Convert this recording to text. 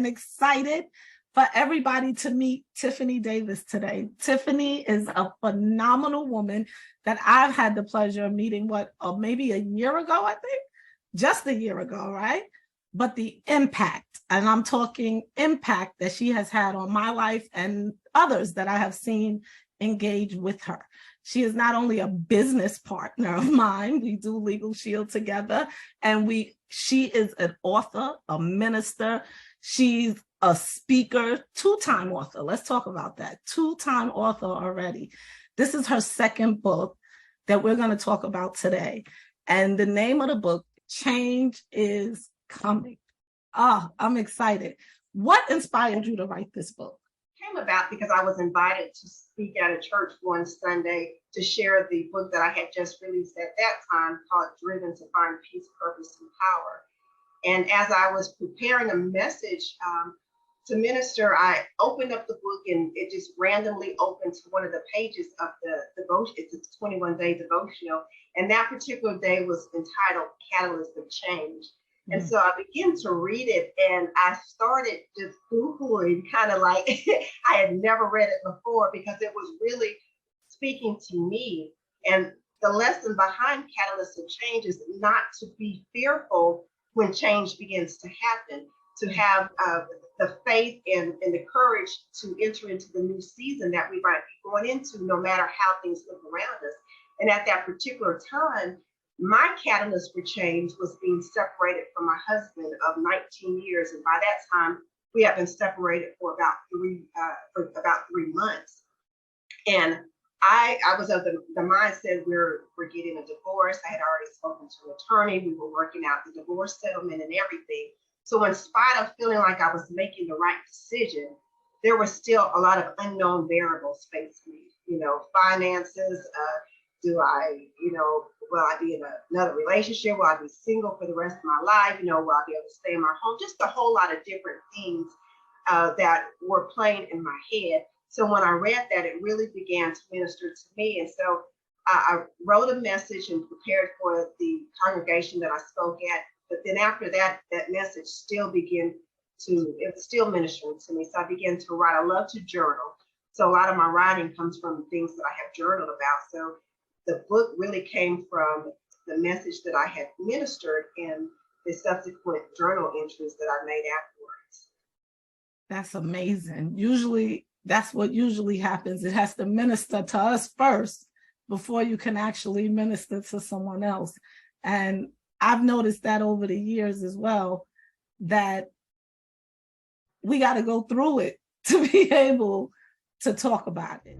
and excited for everybody to meet Tiffani Davis today. Tiffani is a phenomenal woman that I've had the pleasure of meeting, maybe a year ago, I think, just a year ago, right? But the impact, and I'm talking impact that she has had on my life and others that I have seen engage with her. She is not only a business partner of mine, we do Legal Shield together, and she is an author, a minister, she's a speaker, two-time author. Let's talk about that. Two-time author already. This is her second book that we're going to talk about today. And the name of the book, Change is Coming. I'm excited. What inspired you to write this book? Came about because I was invited to speak at a church one Sunday to share the book that I had just released at that time called Driven to Find Peace, Purpose, and Power. And as I was preparing a message to minister, I opened up the book and it just randomly opened to one of the pages of the devotion. It's a 21-day devotional. And that particular day was entitled Catalyst of Change. And so I began to read it and I started just Googling, kind of like I had never read it before because it was really speaking to me. And the lesson behind Catalyst of Change is not to be fearful when change begins to happen, to have the faith and the courage to enter into the new season that we might be going into, no matter how things look around us. And at that particular time, my catalyst for change was being separated from my husband of 19 years. And by that time, we had been separated for about three months. And I was of the mindset we're getting a divorce. I had already spoken to an attorney. We were working out the divorce settlement and everything. So in spite of feeling like I was making the right decision, there was still a lot of unknown variables facing me, finances, will I be in another relationship? Will I be single for the rest of my life? Will I be able to stay in my home? Just a whole lot of different things that were playing in my head. So when I read that, it really began to minister to me. And so I wrote a message and prepared for the congregation that I spoke at. But then after that, that message it was still ministering to me. So I began to write. I love to journal. So a lot of my writing comes from things that I have journaled about. So the book really came from the message that I had ministered and the subsequent journal entries that I made afterwards. That's amazing. Usually, that's what usually happens. It has to minister to us first before you can actually minister to someone else. And I've noticed that over the years as well, that we got to go through it to be able to talk about it.